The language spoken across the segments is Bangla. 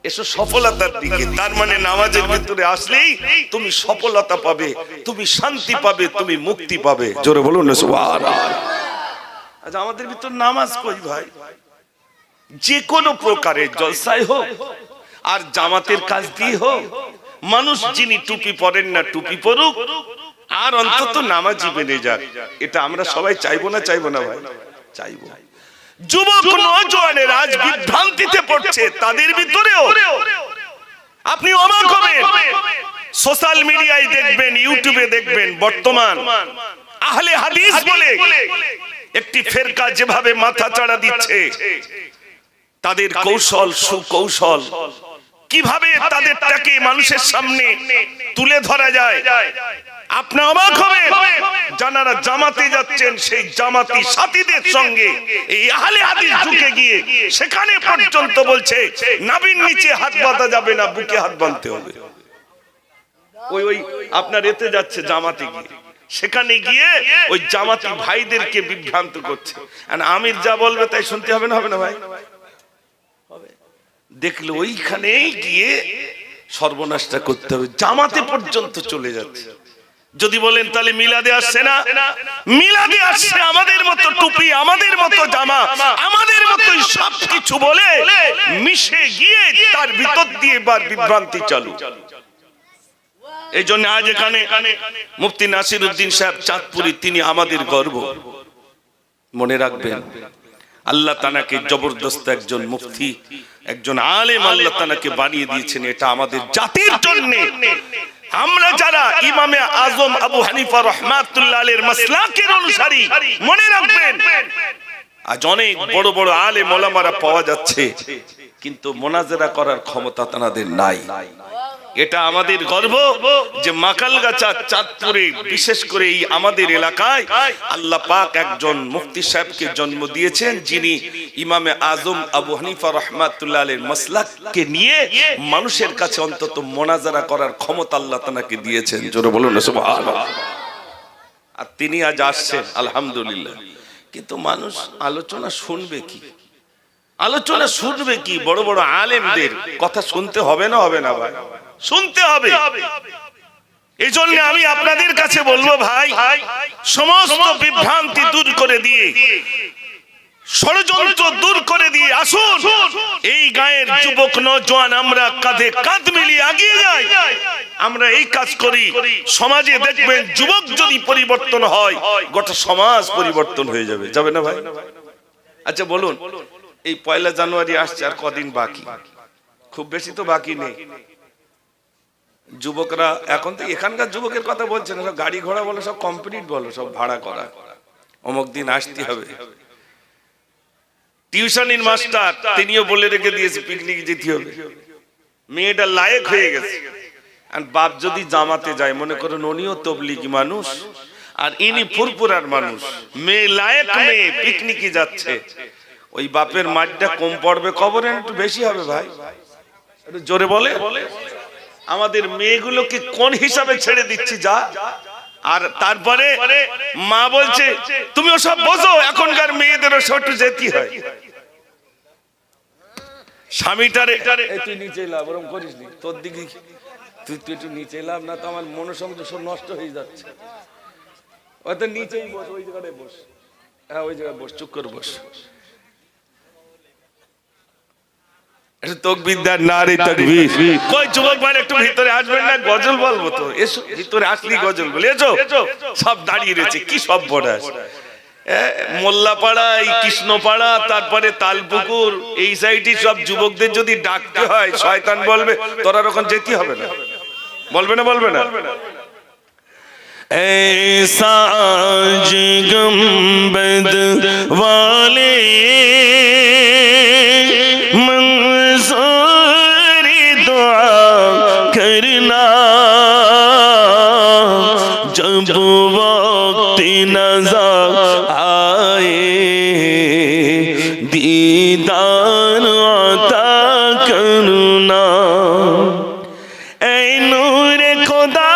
এসো সফলতার দিকে। তার মানে নামাজের ভিতরে আসলেই তুমি সফলতা পাবে, তুমি শান্তি পাবে, তুমি মুক্তি পাবে। জোরে বলুন না সুবহানাল্লাহ। আচ্ছা, আমাদের ভিতর নামাজ কই ভাই? যে কোনো প্রকারের জলসায় হোক আর জামাতের কাজ দিয়ে হোক, মানুষ যিনি টুপি পরেন না টুপি পরুক, আর অন্তত নামাজি বেনে যাক। এটা আমরা সবাই চাইবো না? চাইবো না ভাই? চাইবো। যুবক নওজোয়ানেরা আজ বিভ্রান্তিতে পড়ছে, তাদের ভিতরেও আপনি অবাক হবেন। সোশ্যাল মিডিয়ায় দেখবেন, ইউটিউবে দেখবেন, বর্তমান আহলে হাদিস বলে একটি ফেরকা যেভাবে মাথা চাড়া দিচ্ছে, তাদের কৌশল সুকৌশল কিভাবে তাদেরটাকে মানুষের সামনে তুলে ধরা যায়, আপনি অবাক হবেন। যারা জামাতে যাচ্ছেন সেই জামাতি সাথীদের সঙ্গে এই আহলে হাদিস ঢুকে গিয়ে সেখানে পর্যন্ত বলছে নাভির নিচে হাত বাঁধা যাবে না, বুকে হাত বাঁধতে হবে। ওই আপনার এতে যাচ্ছে জামাতে গিয়ে, সেখানে গিয়ে ওই জামাতি ভাইদেরকে বিভ্রান্ত করছে। আর আমির যা বলবে তাই শুনতে হবে না? হবে না ভাই? দেখলে ওইখানেই গিয়ে সর্বনাশটা করতে হবে। জামাতে পর্যন্ত চলে যাচ্ছে। যদি বলেন তাহলে মিলাদে আসছে না? মিলাদে আসছে আমাদের মতো টুপি, আমাদের মতো জামা, আমাদের মতো সবকিছু বলে মিশে গিয়ে তার ভিতর দিয়ে বার বিভ্রান্তি চালু। এই জন্য আজ এখানে মুফতি নাসির উদ্দিন সাহেব চাঁদপুরি, তিনি আমাদের গর্ব। মনে রাখবেন, আল্লাহ তানাকে জবরদস্ত একজন মুফতি, একজন আলেম আল্লাহ তানাকে বানিয়ে দিয়েছেন। এটা আমাদের জাতির জন্য। আমরা যারা ইমামে আজম আবু হানিফা রাহমাতুল্লাহ আলাইহির মাসলাকের অনুসারী, মনে রাখবেন আজ অনেক বড় বড় আলেম ওলামারা পাওয়া যাচ্ছে, কিন্তু মোনাজারা করার ক্ষমতা তাদের নাই। এটা আমাদের গর্ব যে মাকালগাছা চাঁদপুরে, বিশেষ করে এই আমাদের এলাকায় আল্লাহ পাক একজন মুফতি সাহেবকে জন্ম দিয়েছেন, যিনি ইমামে আজম আবু হানিফা রাহমাতুল্লাহ আলাইহির মাসলাককে নিয়ে মানুষের কাছে অন্তত মোনাজারা করার ক্ষমতা আল্লাহ তাআলাকে দিয়েছেন। জোরে বলুন না সুবহানাল্লাহ। আর তিনি আজ আসছেন, আলহামদুলিল্লাহ। কিন্তু মানুষ আলোচনা শুনবে কি? আলোচনা শুনবে কি? বড় বড় আলেমদের কথা শুনতে হবে না? হবে না ভাই? শুনতে হবে। এই জন্য আমি আপনাদের কাছে বলবো ভাই, সমস্ত বিভ্রান্তি দূর করে দিয়ে, ষড়যন্ত্র দূর করে দিয়ে আসুন এই গায়ের যুবক নওজোয়ান আমরা কাঁধে কাঁধ মিলিয়ে এগিয়ে যাই। আমরা এই কাজ করি, সমাজে দেখবেন যুবক যদি পরিবর্তন হয়, গোটা সমাজ পরিবর্তন হয়ে যাবে। যাবে না ভাই? আচ্ছা বলুন, এই 1 জানুয়ারি আসছে, আর কদিন বাকি? খুব বেশি তো বাকি নেই। যুবকরা এখন তো, এখানকার যুবকের কথা বলছে না, সব গাড়ি ঘোড়া বলো, সব কমপ্লিট বলো, সব ভাড়া করা, অমুক দিন আসতে হবে। টিউশনের মাস্টার তিনিও বলে রেখে দিয়েছে পিকনিক যেতে হবে। মেয়েটা লায়েক হয়ে গেছে, আর বাপ যদি জামাতে যায়, মনে করুন উনিও তবলিগি মানুষ আর ইনি ফুরফুরার মানুষ, মেয়ে লায়েক, মেয়ে পিকনিকে যাচ্ছে, ওই বাপের মাঠটা কম পড়বে কবরে, একটু বেশি হবে ভাই? একটু জোরে বলে। আমাদের মেয়েগুলোকে কোন হিসাবে ছেড়ে দিচ্ছি যা, আর তারপরে মা বলছে তুমি ওসব বোঝো, এখনকার মেয়েদেরও সব একটু যেতে হয়। স্বামীটারে তুই নিচে লাভ ওরম করিস নি, তোর দিকে তুই একটু নিচে লাভ, না তো আমার মনোসংযোগ সব নষ্ট হয়ে যাচ্ছে। হয়তো নিচেই বস, ওই জায়গায় বস, হ্যাঁ ওই জায়গায় বস, চুপ করে বস। তকবীরদার নারে তাকবীর। কই যুবক ভাই একটু ভিতরে আসবেন না? গজল বলবো তো, এসো ভিতরে আসলি গজল বলে। এসো, সব দাঁড়িয়ে রয়েছে, কি সব বড়াস। মোল্লাপাড়া, এই কৃষ্ণপাড়া, তারপরে তালপুকুর, এই সাইডে সব যুবকদের যদি ডাকতে হয়, শয়তান বলবে তোরা ওখানে যেতে হবে না। বলবে না? বলবে না? ऐसा आज गंबद वाले मंसूरी दुआ करना, जब वक्त नज़र आए दीदार अता करना। ऐ नूर खुदा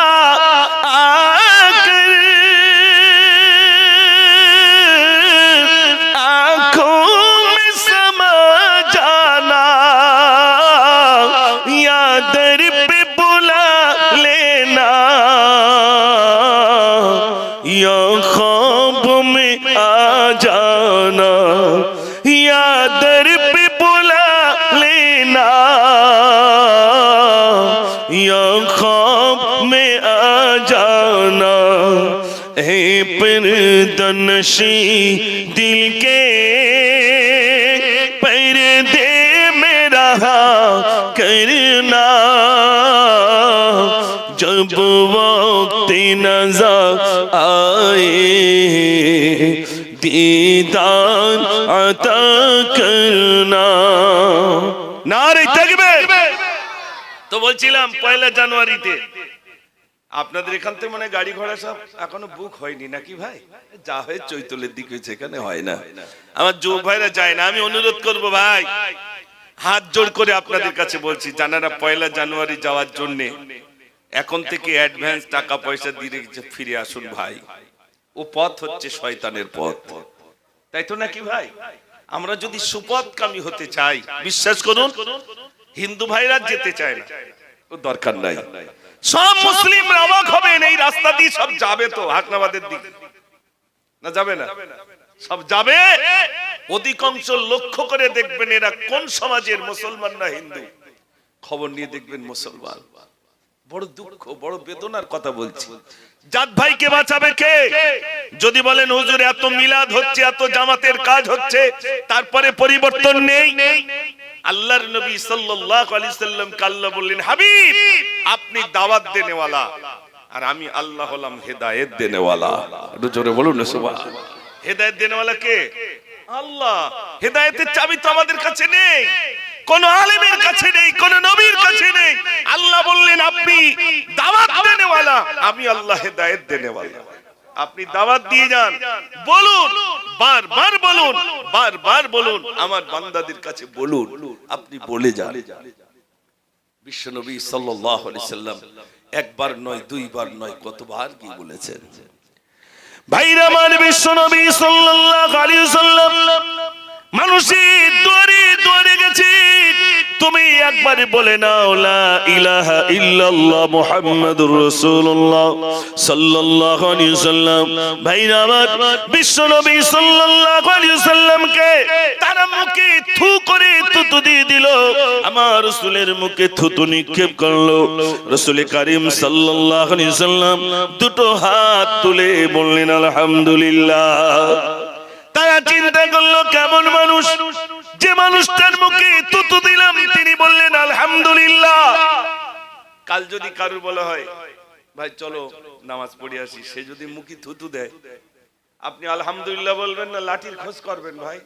जाना, या दर पे बुला लेना, या ख्वाब में आ जाना, ऐ पर्दनशी दिल के पर्दे में रहा करना, जब वक्त नज़र आए दीदार अता करना। नारे तकबीर। তো বলছিলাম পয়লা জানুয়ারিতে আপনাদের এখান থেকে মানে গাড়ি ঘোড়া সব এখনো বুক হয়নি নাকি ভাই? যা হয় চৈতলের দিক হয়েছে, এখানে হয় না। আমার যুবক ভাইরা যায় না। আমি অনুরোধ করব ভাই, হাত জোড় করে আপনাদের কাছে বলছি, জানারা পয়লা জানুয়ারি যাওয়ার জন্য এখন থেকে অ্যাডভান্স টাকা পয়সা দিয়ে ফিরে আসুন ভাই। ও পথ হচ্ছে শয়তানের পথ, তাই তো নাকি ভাই? আমরা যদি সুপথকামী হতে চাই, বিশ্বাস করুন হিন্দু ভাইরা যেতে চায় না, ও দরকার নাই। সব মুসলিমরা অবাক হবেন, এই রাস্তা দিয়ে সব যাবে তো হাসনাবাদের দিকে, না যাবে না? সব যাবে। অধিকাংশ লক্ষ্য করে দেখবেন এরা কোন সমাজের, মুসলমান না হিন্দু। খবর নিয়ে দেখবেন মুসলমান। বড় দুঃখ, বড় বেদনার কথা বলছি। জাত ভাইকে বাঁচাবে কে? যদি বলেন হুজুর এত মিলাদ হচ্ছে, এত জামাতের কাজ হচ্ছে, তারপরে পরিবর্তন নেই। আল্লাহর নবী সাল্লাল্লাহু আলাইহি সাল্লাম আল্লাহ বললেন, হাবিব আপনি দাওয়াত দেনেওয়ালা, আর আমি আল্লাহ হলাম হেদায়েত দেনেওয়ালা। একটু জোরে বলুন না সুবহানাল্লাহ। হেদায়েত দেনেওয়ালা কে? আল্লাহ। হেদায়েতের চাবি তো আমাদের কাছে নেই, কোন আলেমের কাছে নেই, কোন নবীর কাছে নেই। আল্লাহ বললেন আপনি দাওয়াত দেনেওয়ালা, আমি আল্লাহ হেদায়েত দেনেওয়ালা। আপনি দাওয়াত দিয়ে যান, বলুন, বারবার বলুন, বারবার বলুন, আমার বান্দাদের কাছে বলুন, আপনি বলে যান। বিশ্বনবী সাল্লাল্লাহু আলাইহি সাল্লাম একবার নয়, দুইবার নয়, কতবার কি বলেছেন ভাইরা আমার। বিশ্বনবী সাল্লাল্লাহু আলাইহি সাল্লাম মানুষের দুয়ারে দুয়ারে গেছে, তুমি একবার বলে নাও লা ইলাহা ইল্লাল্লাহ মুহাম্মাদুর রাসূলুল্লাহ সাল্লাল্লাহু আলাইহি সাল্লাম। ভাইরা আমার, বিশ্বনবী সাল্লাল্লাহু আলাইহি সাল্লামকে তারা মুখে থু করে থুতু দিয়ে দিল, আমার রাসূলের মুখে থুতু নিক্ষেপ করলো। রাসূল কারীম সাল্লাল্লাহু আলাইহি সাল্লাম দুটো হাত তুলে বললেন আলহামদুলিল্লাহ। তারা চিন্তা করলো কেমন মানুষ, যে মানুষটার মুখে থুতু দিলাম তিনি বললেন আলহামদুলিল্লাহ। কাল যদি কারুর বলা হয় ভাই চলো নামাজ পড়ে আসি, সে যদি মুখে থুতু দেয়, আপনি আলহামদুলিল্লাহ বলবেন না লাঠির খোঁজ করবেন? ভাই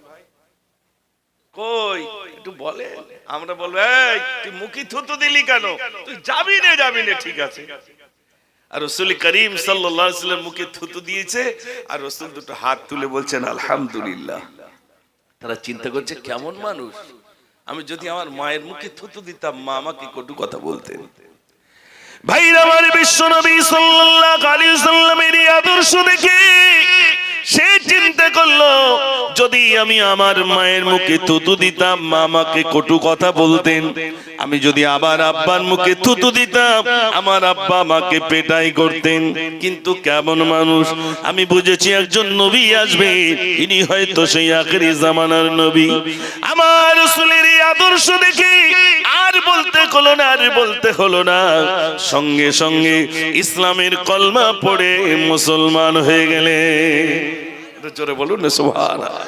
কই একটু বলেন। আমরা বলবো এই তুই মুখে থুতু দিলি কেন, তুই যাবি না, ঠিক আছে। আর রাসূল করিম সাল্লাল্লাহু আলাইহি ওয়াসাল্লাম মুখে থুতু দিয়েছে, আর রাসূল দুটো হাত তুলে বলছেন আলহামদুলিল্লাহ। তারা চিন্তা করছে কেমন মানুষ, আমি যদি আমার মায়ের মুখে থুতু দিতাম, মা আমাকে কটু কথা বলতেন। ভাইরা আমার, বিশ্বনবী সাল্লাল্লাহু আলাইহি ওয়াসাল্লামের এই আদর্শ দেখে সে চিন্তা করলো যদি আমি আমার মায়ের মুখে থুতু দিতাম, মা আমাকে কটু কথা বলতেন। আমি যদি আবার আব্বার মুখে থুতু দিতাম, আমার আব্বা আমাকে পেটাই করতেন। কিন্তু কেমন মানুষ, আমি বুঝেছি একজন নবী আসবে, ইনি হয়তো সেই আখেরি জামানার নবী। আমার রাসূলের এই আদর্শ দেখে আর বলতে হলো না, সঙ্গে সঙ্গে ইসলামের কলমা পড়ে মুসলমান হয়ে গেলে। জোরে বলুন না সুবহানাল্লাহ।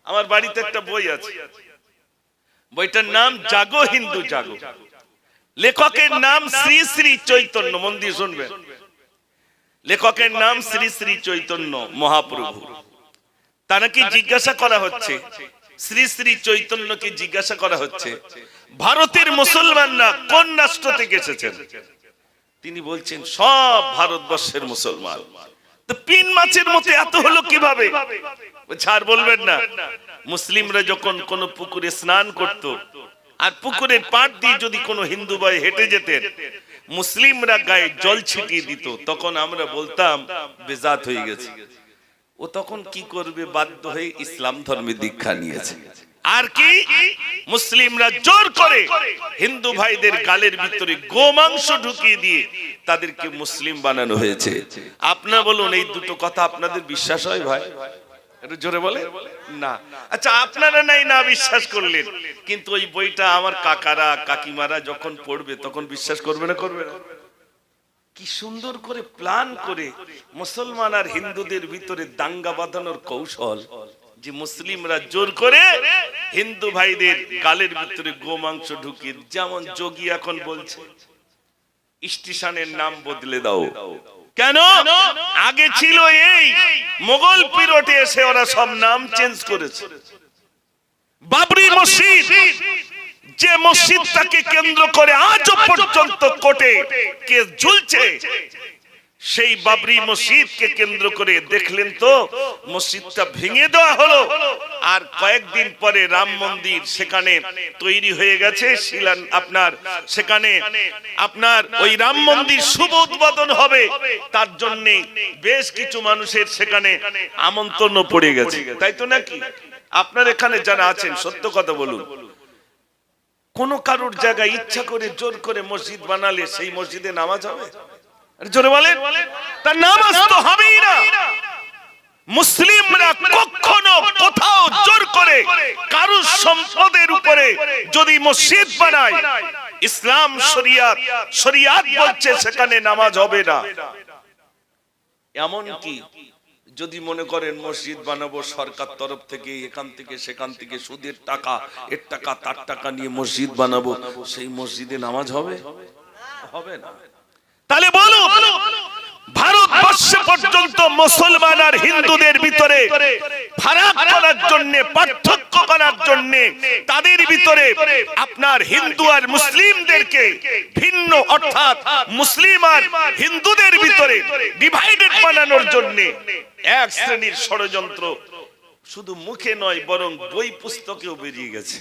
আমার বাড়িতে একটা বই আছে, বইটার নাম জাগো হিন্দু জাগো। লেখকের নাম শ্রী শ্রী চৈতন্য, মন দিয়ে শুনবেন। লেখকের নাম শ্রী শ্রী চৈতন্য মহাপ্রভু। তাকে জিজ্ঞাসা করা হচ্ছে, শ্রী শ্রী চৈতন্যকে জিজ্ঞাসা করা হচ্ছে ভারতের মুসলমানরা কোন রাষ্ট্র থেকে এসেছেন? তিনি বলছেন সব ভারতবর্ষের মুসলমান। তো পিন মাছের মতো এত হলো কিভাবে? ছাড় বলবেন না। মুসলিমরা যখন কোন পুকুরে স্নান করত, আর পুকুরের পাড় দিয়ে যদি কোনো হিন্দু ভাই হেঁটে যেতেন, মুসলিমরা গায়ে জল ছিটিয়ে দিত, তখন আমরা বলতাম বেজাত হয়ে গেছে। ও তখন কি করবে? বাধ্য হয়ে ইসলাম ধর্মে দীক্ষা নিয়েছে। আর কি মুসলিমরা জোর করে হিন্দু ভাইদের গালের ভিতরে গোমাংস ঢুকিয়ে দিয়ে তাদেরকে মুসলিম বানানো হয়েছে। আপনারা বলুন, এই দুটো কথা আপনাদের বিশ্বাস হয় ভাই? একটু জোরে বলে না। আচ্ছা আপনারা নাই না বিশ্বাস করলেন, কিন্তু ওই বইটা আমার কাকারা কাকিমারা যখন পড়বে তখন বিশ্বাস করবে না করবে না? কি সুন্দর করে প্ল্যান করে মুসলমান আর হিন্দুদের ভিতরে দাঙ্গা বাঁধানোর কৌশল, যে মুসলিমরা জোর করে হিন্দু ভাইদের গালের ভিতরে গোমাংস ঢুকিয়ে, যেমন যোগী এখন বলছে স্টেশনের নাম বদলে দাও। কেন? আগে ছিল এই, মোগল পিরিয়ডে এসে ওরা সব নাম চেঞ্জ করেছে। বাবরি মসজিদ, যে মসজিদটাকে কেন্দ্র করে আজও পর্যন্ত কোর্টে কেস ঝুলছে, সেই বাবরি মসজিদকে কেন্দ্র করে দেখলেন তো মসজিদটা ভেঙে দেওয়া হলো, আর কয়েকদিন পরে রাম মন্দির সেখানে তৈরি হয়ে গেছে। আপনার সেখানে আপনার ওই রাম মন্দির শুভ উদ্বোধন হবে, তার জন্য বেশ কিছু মানুষের সেখানে আমন্ত্রণ পড়ে গেছে, তাই তো নাকি? আপনার এখানে যারা আছেন সত্য কথা বলুন, কোন কারোর জায়গায় ইচ্ছা করে জোর করে মসজিদ বানালে সেই মসজিদে নামাজ হবে? জোরে বলেন, তার নামাজ তো হবেই না। মুসলিমরা কখনো কোথাও জোর করে কারোর সম্পদের উপরে যদি মসজিদ বানায়, ইসলাম শরিয়াত বলছে সেখানে নামাজ হবে না। এমন কি যদি মনে করেন মসজিদ বানাবো সরকার তরফ থেকে, এখান থেকে সেখান থেকে সুদের টাকা, এর টাকা তার টাকা নিয়ে মসজিদ বানাবো, সেই মসজিদে নামাজ হবে? হবে না। তাহলে বলো, ভারতবর্ষে পর্যন্ত মুসলমান আর হিন্দুদের ভিতরে ফারাক করার জন্য, পার্থক্য করার জন্য, তাদের ভিতরে আপনার হিন্দু আর মুসলিমদেরকে ভিন্ন, অর্থাৎ মুসলিম আর হিন্দুদের ভিতরে ডিভাইডেড বানানোর জন্য এক শ্রেণীর ষড়যন্ত্র শুধু মুখে নয় বরং বই পুস্তকেও বেরিয়ে গেছে।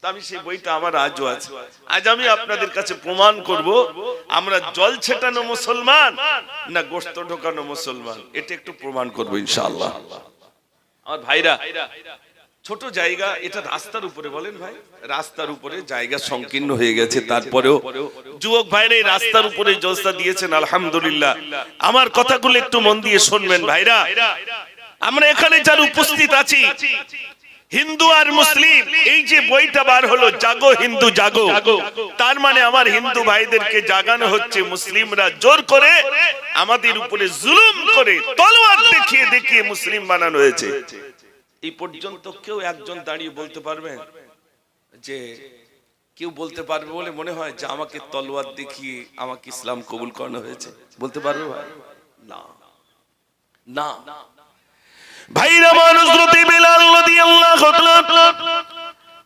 আমি সেই বইটা আমার আজও আছে। আজ আমি আপনাদের কাছে প্রমাণ করব আমরা জল ছেটানো মুসলমান না গোশত ঢোকানো মুসলমান, এটা একটু প্রমাণ করব ইনশাআল্লাহ। আমার ভাইরা, ছোট জায়গা, এটা রাস্তার উপরে, বলেন ভাই, রাস্তার উপরে জায়গা সংকীর্ণ হয়ে গেছে, তারপরেও যুবক ভাইরা এই রাস্তার উপরে জলসা দিয়েছেন, আলহামদুলিল্লাহ। আমার কথাগুলো একটু মন দিয়ে শুনবেন ভাইরা। আমরা এখানে যারা উপস্থিত আছি, হিন্দু আর মুসলিম, এই যে বইটা বার হলো জাগো হিন্দু জাগো, তার মানে আমার হিন্দু ভাইদেরকে জাগানো হচ্ছে। মুসলিমরা জোর করে আমাদের উপরে জুলুম করে তলোয়ার দেখিয়ে দেখিয়ে মুসলিম বানানো হয়েছে। এই পর্যন্ত কেউ একজন দাঁড়িয়ে বলতে পারবেন যে, কেউ বলতে পারবে বলে মনে হয় যে আমাকে তলোয়ার দেখিয়ে আমাকে ইসলাম কবুল করানো হয়েছে? বলতে পারবে ভাই? না না। ভাইরা, হযরত বিলাল রাদিয়াল্লাহু তাআলা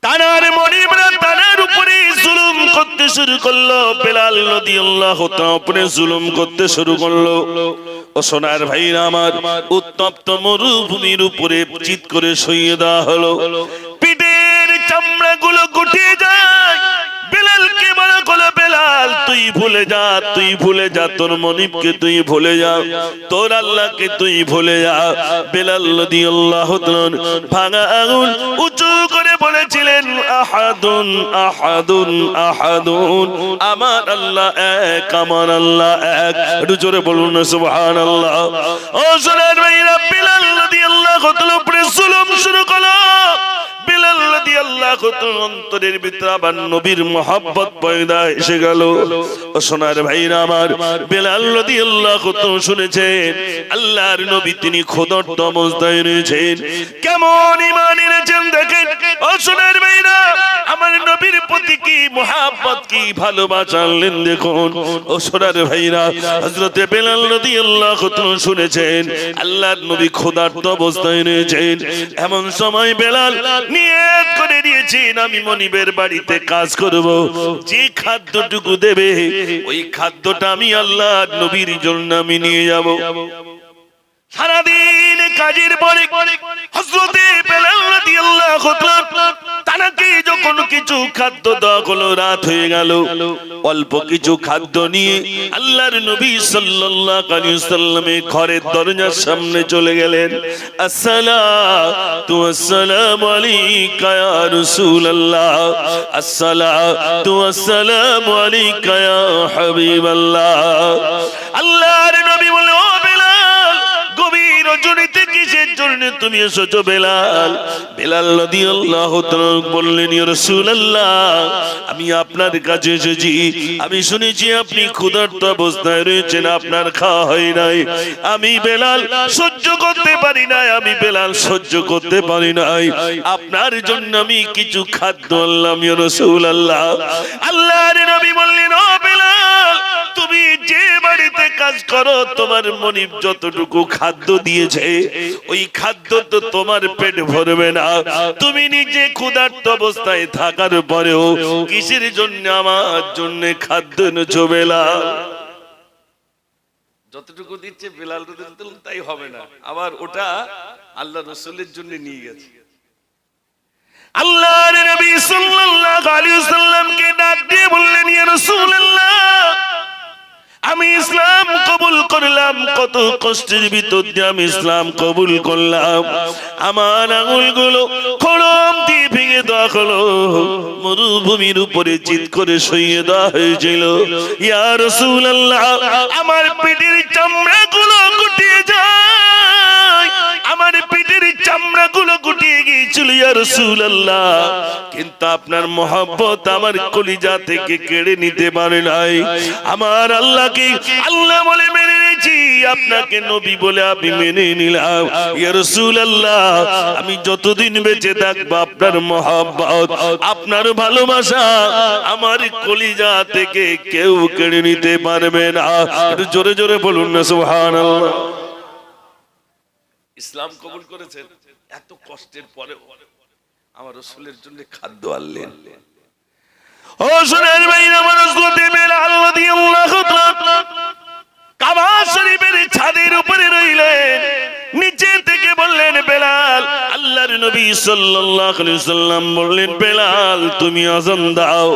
তানার মনিবরা তানার উপরে জুলুম করতে শুরু করলো। বিলাল রাদিয়াল্লাহু তাআলা উপরে জুলুম করতে শুরু করলো। ও সোনার ভাইরা আমার, উত্তপ্ত মরুভূমির উপরে চিৎ করে শুইয়ে দেওয়া হলো। পিঠের চামড়াগুলো গুটিয়ে যায়। বেলালকে বলা হলো, বেলাল তুই ভুলে যা, তুই ভুলে যা, তোর মনিবকে তুই ভুলে যা, তোর আল্লাহকে তুই ভুলে যা। বেলাল রাদিয়াল্লাহু তাআলা ভাঙা আঙুল উঁচু করে বলেছিলেন, আহাদুন আহাদুন আহাদুন, আমার আল্লাহ এক, আমার আল্লাহ এক। একটু জোরে বলুন না সুবহানাল্লাহ। ও সোনার ভাইরা, বেলাল রাদিয়াল্লাহু তাআলা উপরে জুলুম শুরু করলো। বেলাল রাদিয়াল্লাহু তাআলা অন্তরের ভিতরে আবার নবীর মহব্বত পয়দা এসে গেল। ও সোনার ভাইরা আমার, বেলাল রাদিয়াল্লাহু তাআলা শুনেছেন আল্লাহর নবী তিনি ক্ষুধার্ত অবস্থায় রয়েছেন। কেমন ঈমান এনেছেন দেখেন। ও সোনার ভাইরা, আমার নবীর প্রতি কি মহব্বত, কি ভালোবাসা আনলেন দেখুন। ও সোনার ভাইরা, হযরতে বেলাল রাদিয়াল্লাহু তাআলা শুনেছেন আল্লাহর নবী ক্ষুধার্ত অবস্থায় রয়েছেন। এমন সময় বেলাল নিয়ত করে দিয়েছেন, আমি মনিবের বাড়িতে কাজ করব, যে খাদ্যটুকু দেবে ওই খাদ্যটা আমি আল্লাহর নবীর জন্য আমি নিয়ে যাব। সারাদিন কাজের পরে হযরতে বেলাল রাদিয়াল্লাহু তাআলা তানাকে যখন কিছু খাদ্য দেওয়া হলো, রাত হয়ে গেল। অল্প কিছু খাদ্য নিয়ে আল্লাহর নবী সাল্লাল্লাহু আলাইহি ওয়াসাল্লামের ঘরের দরজার সামনে চলে গেলেন। আসসালাতু ওয়াসসালামু আলাইকা ইয়া রাসূলুল্লাহ, আসসালাতু ওয়াসসালামু আলাইকা ইয়া হাবিবাল্লাহ। আল্লাহর নবী বলে, ও বেলাল, গভীর রজনীতে কিসের জন্য তুমি এসেছো বেলাল? বেলাল রাদিয়াল্লাহু তাআলা বললেন, ইয়া রাসূলুল্লাহ, আমি আপনার কাছে এসেছি, আমি শুনেছি আপনি ক্ষুধার্ত অবস্থায় রয়েছেন, আপনার খাওয়া হয় নাই। আমি বেলাল সহ্য করতে পারি নাই, আমি বেলাল সহ্য করতে পারি নাই, আপনার জন্য আমি কিছু খাদ্য আনলাম ইয়া রাসূলুল্লাহ। আল্লাহর নবী বললেন, ও বেলাল, তুমি যে বাড়িতে কাজ করো তোমার মনিব যতটুকু খাদ্য দিয়েছে ওই খাদ্য তো তোমার পেট ভরবে না, তুমি নিজে ক্ষুধার্ত অবস্থায় থাকার পরেও কিসের জন্য আমার জন্য খাদ্য এনেছো বেলাল? যতটুকু দিচ্ছে বেলাল তাই হবে না, আবার ওটা আল্লাহ রাসূলের জন্য নিয়ে গেছে। আল্লাহর নবী সাল্লাল্লাহু আলাইহি ওয়াসাল্লামকে ডাক দিয়ে বললেন, ইয়া রাসূলুল্লাহ, আমি ইসলাম কবুল করলাম, কত কষ্টের ভিতর দিয়ে আমি ইসলাম কবুল করলাম, আমার আঙুলগুলো খড়ম দিয়ে ভেঙে দেওয়া হলো, মরুভূমির উপরে চিৎ করে শুইয়ে দেওয়া হয়েছিল। ইয়া রাসূলুল্লাহ, আমার পেটের চামড়াগুলো গুটিয়ে যায়, আমার পেটের চামড়াগুলো গুটিয়ে গিয়েছিল ইয়া রাসূলুল্লাহ, কিন্তু আপনার মহব্বত আমার কলিজা থেকে কেড়ে নিতে পারে নাই। আমার আল্লাহকে আল্লাহ বলে মেনে নিয়েছি, আপনাকে নবী বলে আমি মেনে নিলাম। ইয়া রাসূলুল্লাহ, আমি যতদিন বেঁচে থাকবো আপনার মহব্বত, আপনার ভালোবাসা আমার কলিজা থেকে কেউ কেড়ে নিতে পারবে না। একটু জোরে জোরে বলুন না সুবহানাল্লাহ। ইসলাম কবুল করেছেন, এত কষ্টের পরে আমার রাসূলের জন্য খাদ্য আনলেন। ও শুনেন ভাই, আমার রাসূলতে বেলাল রাদিয়াল্লাহু তাআলা কাবা শরীফের ছাদের উপরে রইলেন, নিচে থেকে বললেন, বেলাল। আল্লাহর নবী সাল্লাল্লাহু আলাইহি সাল্লাম বললেন, বেলাল তুমি আযান দাও।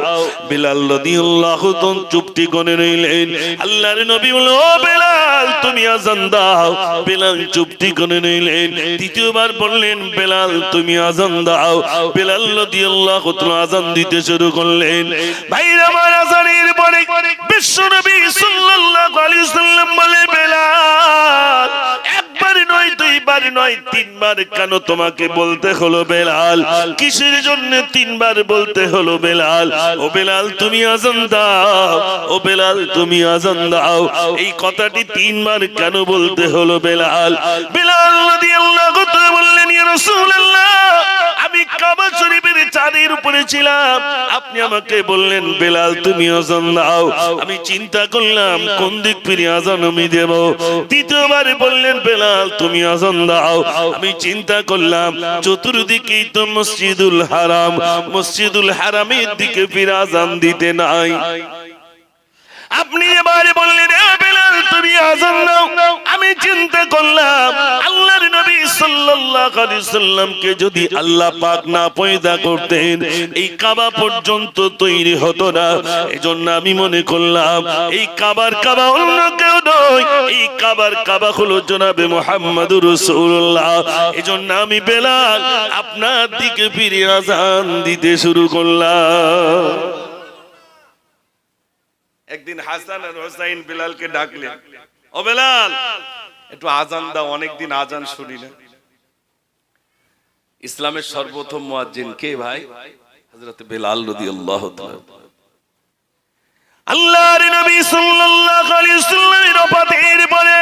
বেলাল রাদিয়াল্লাহু তাআলা চুপটি করে রইলেন। আল্লাহর নবী বললেন, ও বেলাল তুমি আযান দাও। বেলাল চুপটি করে রইলেন। দ্বিতীয়বার বললেন, বেলাল তুমি আযান দাও। বেলাল রাদিয়াল্লাহু তাআলা আযান দিতে শুরু করলেন। ভাইরা আমার, আযানের পরে বিশ্বনবী সাল্লাল্লাহু আলাইহি সাল্লাম বলে, বেলাল একবার নয়, দুইবার নয়, তিনবার কেন তোমাকে বলতে হলো বেলাল? কিসের জন্য তিনবার বলতে হলো বেলাল? ও বেলাল তুমি আযান দাও, ও বেলাল তুমি আযান দাও। এই কথাটি তিনবার কেন বলতে হলো বেলাল? বেলাল রাদিয়াল্লাহু তাআলা বললেন, ইয়া রাসূলুল্লাহ, আমি কাবা শরীফের ছাদের উপরে ছিলাম, আপনি আমাকে বললেন বেলাল তুমি আযান দাও। আমি চিন্তা করলাম কোন দিক ফিরে আযান আমি দেব। তৃতীয়বার বললেন, বেলাল তুমি আযান দাও। আমি চিন্তা করলাম চতুর্দিকেই তো মসজিদুল হারাম, মসজিদুল হারামের দিকে ফিরে আযান দিতে নাই। আপনি এবারে বললেন, বেলাল তুমি আযান দাও। আমি চিন্তা করলাম আল্লাহর নবী সাল্লাল্লাহু আলাইহি সাল্লামকে যদি আল্লাহ পাক না পয়দা করতেন এই কাবা পর্যন্ত তৈরি হতো না। এজন্য আমি মনে করলাম এই কাবার কাবা অন্য কেউ নয়, এই কাবার কাবা হলো জনাবে মুহাম্মদুর রাসূলুল্লাহ। এজন্য আমি বেলাল আপনার দিকে ফিরে আযান দিতে শুরু করলাম। একদিন হাসান আর হুসাইন বেলালকে ডাকলেন, ও বেলাল একটু আযান দাও, অনেকদিন আযান শুনি না। ইসলামের সর্বপ্রথম মুয়াজ্জিন কে ভাই? হযরত বেলাল রাদিয়াল্লাহু তাআলা। আল্লাহর নবী সাল্লাল্লাহু আলাইহি ওয়াসাল্লামের ওফাতের পরে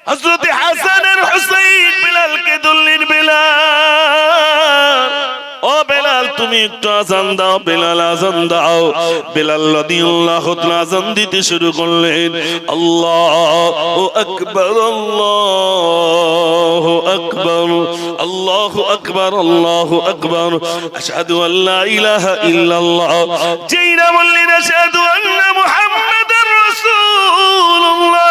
হযরত হাসান আর হুসাইন বেলালকে বললেন, বেলাল ও বেলাল তুমি একটু আযান দাও। বেলাল আযান দাও। বেলাল রাদিয়াল্লাহু তাআলা আযান দিতে শুরু করলেন। আল্লাহু আকবার, আল্লাহু আকবার, আল্লাহু আকবার, আল্লাহু আকবার, আশহাদু আল্লা ইলাহা ইল্লাল্লাহ। যেইরা বললেন আশহাদু আন্না মুহাম্মাদার রাসূলুল্লাহ,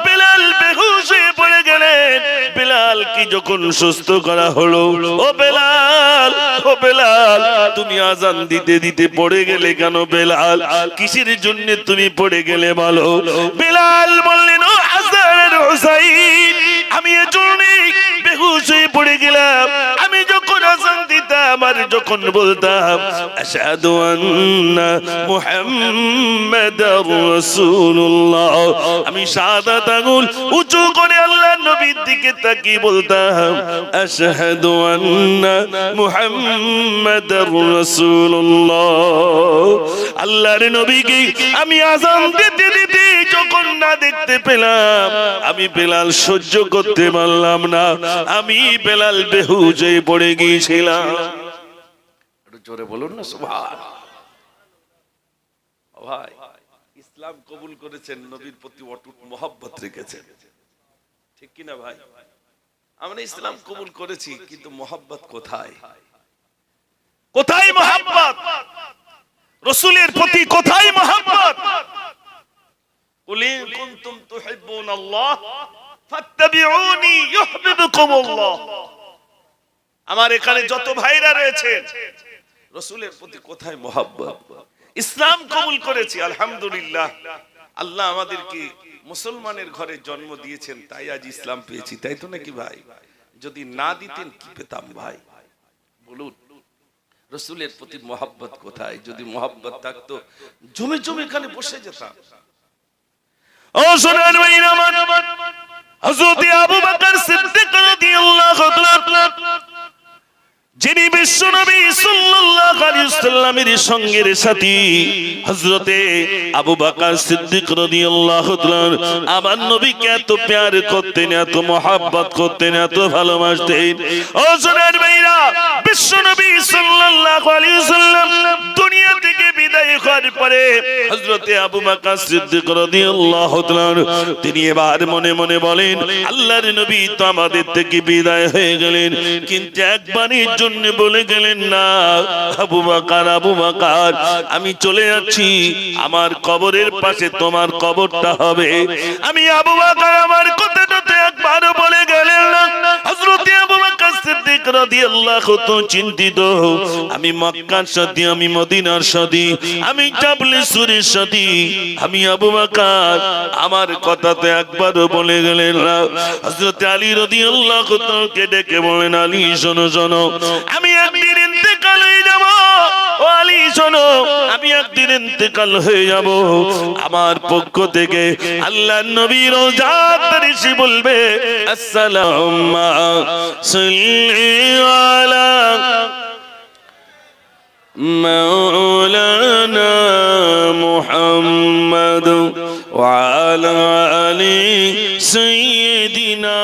বেলাল বেহুশ হয়ে পড়ে গেলেন। বেলালকে যখন সুস্থ করা হলো, ও বেলাল, ও বেলাল তুমি আযান দিতে দিতে পড়ে গেলে কেন? বেলাল কিসের জন্য তুমি পড়ে গেলে বলো? বেলাল বললেন, ও হাসান আর হুসাইন আমি এজন্যই বেহুশ হয়ে পড়ে গেলাম। আমি যখন আযান দিতাম আমার যখন বলতাম আশহাদু আন্না মুহাম্মাদার রাসূলুল্লাহ, আমি শাহাদাত আঙ্গুল উঁচু করে আল্লাহর নবীর দিকে তাকিয়ে বলতাম আশহাদু আন্না মুহাম্মাদার রাসূলুল্লাহ। আল্লাহর নবীকে আমি আযান দিতে দিতে যখন না দেখতে পেলাম, আমি বেলাল সহ্য করতে পারলাম না, আমি বেলাল বেহুশ হয়ে পড়ে গিয়েছিলাম। একটু জোরে বলুন না সুবহানাল্লাহ। ভাই, ইসলাম কবুল করেছেন, নবীর প্রতি অটুট মহব্বত রেখেছেন, ঠিক কিনা ভাই? আমরা ইসলাম কবুল করেছি, কিন্তু মহব্বত কোথায়? কোথায় মহব্বত? রাসূলের প্রতি কোথায় মহব্বত? কুল ইন কুনতুম তুহিব্বুনাল্লাহ ফাত্তাবিউনি ইউহিব্বুকুমুল্লাহ। আমার এখানে যত ভাইরা রয়েছে, রাসূলের প্রতি কোথায় মহব্বত? ইসলাম কবুল করেছি আলহামদুলিল্লাহ। আল্লাহ আমাদেরকে মুসলমানের ঘরে জন্ম দিয়েছেন, তাই আজ ইসলাম পেয়েছি, তাই তো নাকি ভাই? যদি না দিতেন কি পেতাম ভাই? বলুন, রাসূলের প্রতি মহব্বত কোথায়? যদি মহব্বত থাকতো জমে জমে এখানে বসে যেতাম। ও সোনার ভাইরা আমার, হযরত আবু বকর সিদ্দিক রাদিয়াল্লাহু তাআলা, যিনি বিশ্বনবী সাল্লাল্লাহু আলাইহি ওয়াসাল্লামের সঙ্গের সাথী, হযরতে আবু বকর সিদ্দিক রাদিয়াল্লাহু তাআলা আমার নবীকে এত প্যার করতেন, এত মহব্বত করতেন, এত ভালোবাসতেন। ও সোনার ভাইরা, বিশ্বনবী সাল্লাল্লাহু আলাইহি ওয়াসাল্লাম দুনিয়া থেকে বিদায় হওয়ার পরে হযরতে আবু বকর সিদ্দিক রাদিয়াল্লাহু তাআলা তিনি এবার মনে মনে বলেন, আল্লাহর নবী তো আমাদের থেকে বিদায় হয়ে গেলেন, কিন্তু একবারের জন্য বলে গেলেন না, আবু বকর আবু বকর আমি চলে যাচ্ছি, আমার কবরের পাশে তোমার কবরটা হবে। আমি আবু বকর আমার কথাটাতে একবার বলে গেলেন না। হযরত আবু বকর সিদ্দিক রাদিয়াল্লাহু তাআলা চিন্তিত, আমি মক্কার সাথী, আমি মদিনার সাথী, আমি জাবলেসুরের সাথী, আমি আবু বকর আমার কথাতে একবারও বলে গেলেন না। হযরত আলী রাদিয়াল্লাহু তাআলা কে ডেকে বলেন, আলী শোনো শোনো, আমি একদিন ইন্তেকাল হয়ে যাব। ও আলী শোনো, আমি একদিন ইন্তেকাল হয়ে যাব। আমার পক্ষ থেকে আল্লাহর নবী রওজাত এসে বলবে, আসসালামু আলা মাওলানা মুহাম্মদ ওয়া আলা আলি সাইয়্যিদিনা